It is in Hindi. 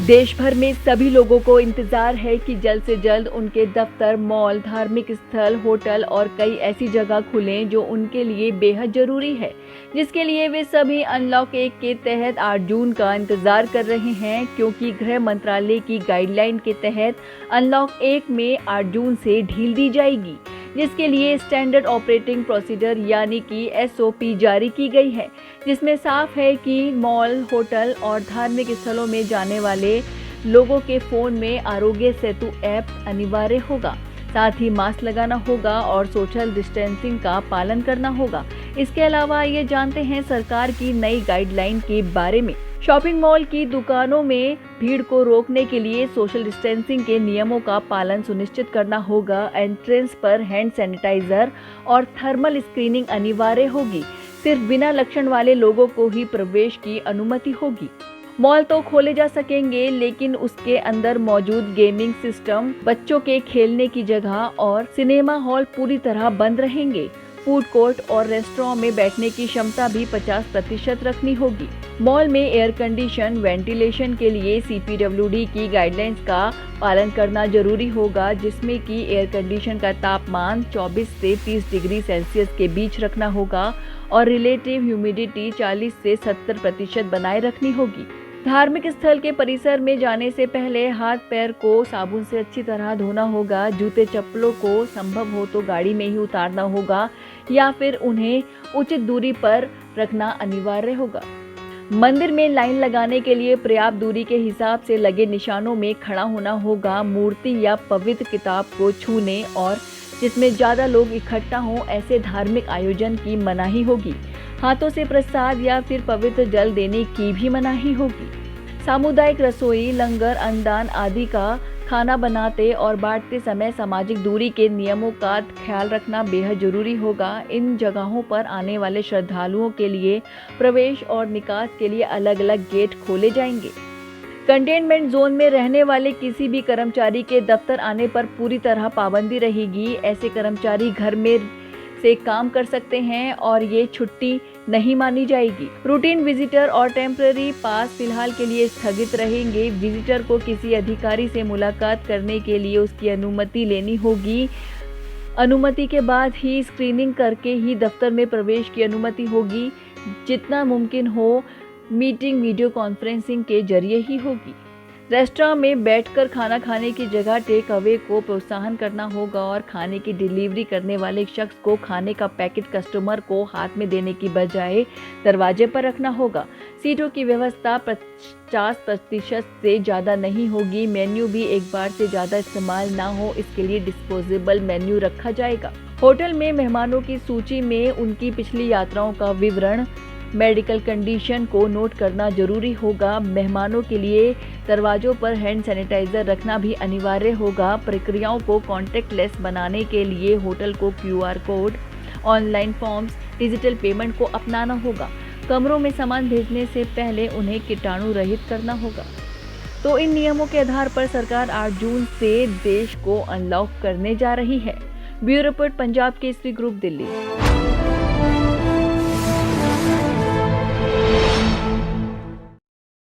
देश भर में सभी लोगों को इंतजार है कि जल्द से जल्द उनके दफ्तर, मॉल, धार्मिक स्थल, होटल और कई ऐसी जगह खुलें जो उनके लिए बेहद जरूरी है, जिसके लिए वे सभी अनलॉक 1 के तहत 8 जून का इंतजार कर रहे हैं, क्योंकि गृह मंत्रालय की गाइडलाइन के तहत अनलॉक 1 में 8 जून से ढील दी जाएगी, जिसके लिए स्टैंडर्ड ऑपरेटिंग प्रोसीजर यानी कि SOP जारी की गई है, जिसमें साफ है कि मॉल, होटल और धार्मिक स्थलों में जाने वाले लोगों के फोन में आरोग्य सेतु ऐप अनिवार्य होगा। साथ ही मास्क लगाना होगा और सोशल डिस्टेंसिंग का पालन करना होगा। इसके अलावा ये जानते हैं सरकार की नई गाइडलाइन के बारे में। शॉपिंग मॉल की दुकानों में भीड़ को रोकने के लिए सोशल डिस्टेंसिंग के नियमों का पालन सुनिश्चित करना होगा। एंट्रेंस पर हैंड सैनिटाइजर और थर्मल स्क्रीनिंग अनिवार्य होगी। सिर्फ बिना लक्षण वाले लोगों को ही प्रवेश की अनुमति होगी। मॉल तो खोले जा सकेंगे, लेकिन उसके अंदर मौजूद गेमिंग सिस्टम, बच्चों के खेलने की जगह और सिनेमा हॉल पूरी तरह बंद रहेंगे। फूड कोर्ट और रेस्टोरेंट में बैठने की क्षमता भी 50% रखनी होगी। मॉल में एयर कंडीशन वेंटिलेशन के लिए CPWD की गाइडलाइंस का पालन करना जरूरी होगा, जिसमें कि एयर कंडीशन का तापमान 24 से 30 डिग्री सेल्सियस के बीच रखना होगा और रिलेटिव ह्यूमिडिटी 40 से 70% बनाए रखनी होगी। धार्मिक स्थल के परिसर में जाने से पहले हाथ पैर को साबुन से अच्छी तरह धोना होगा। जूते चप्पलों को संभव हो तो गाड़ी में ही उतारना होगा या फिर उन्हें उचित दूरी पर रखना अनिवार्य होगा। मंदिर में लाइन लगाने के लिए पर्याप्त दूरी के हिसाब से लगे निशानों में खड़ा होना होगा। मूर्ति या पवित्र किताब को छूने और जिसमें ज्यादा लोग इकट्ठा हों ऐसे धार्मिक आयोजन की मनाही होगी। हाथों से प्रसाद या फिर पवित्र जल देने की भी मनाही होगी। सामुदायिक रसोई, लंगर, अन्नदान आदि का खाना बनाते और बांटते समय सामाजिक दूरी के नियमों का ख्याल रखना बेहद जरूरी होगा। इन जगहों पर आने वाले श्रद्धालुओं के लिए प्रवेश और निकास के लिए अलग अलग गेट खोले जाएंगे। कंटेनमेंट जोन में रहने वाले किसी भी कर्मचारी के दफ्तर आने पर पूरी तरह पाबंदी रहेगी। ऐसे कर्मचारी घर में से काम कर सकते हैं और ये छुट्टी नहीं मानी जाएगी। रूटीन विजिटर और टेम्पररी पास फिलहाल के लिए स्थगित रहेंगे। विजिटर को किसी अधिकारी से मुलाकात करने के लिए उसकी अनुमति लेनी होगी। अनुमति के बाद ही स्क्रीनिंग करके ही दफ्तर में प्रवेश की अनुमति होगी। जितना मुमकिन हो मीटिंग वीडियो कॉन्फ्रेंसिंग के जरिए ही होगी। रेस्टोरेंट में बैठकर खाना खाने की जगह टेक अवे को प्रोत्साहन करना होगा और खाने की डिलीवरी करने वाले शख्स को खाने का पैकेट कस्टमर को हाथ में देने की बजाय दरवाजे पर रखना होगा। सीटों की व्यवस्था 50% से ज़्यादा नहीं होगी। मेन्यू भी एक बार से ज़्यादा इस्तेमाल ना हो, इसके लिए डिस्पोजेबल मेन्यू रखा जाएगा। होटल में मेहमानों की सूची में उनकी पिछली यात्राओं का विवरण, मेडिकल कंडीशन को नोट करना जरूरी होगा। मेहमानों के लिए दरवाजों पर हैंड सैनिटाइजर रखना भी अनिवार्य होगा। प्रक्रियाओं को कॉन्टैक्टलेस बनाने के लिए होटल को QR code, online forms, digital payment को अपनाना होगा। कमरों में सामान भेजने से पहले उन्हें कीटाणु रहित करना होगा। तो इन नियमों के आधार पर सरकार 8 जून से देश को अनलॉक करने जा रही है। Bureau report, Punjab Kesari group, Delhi.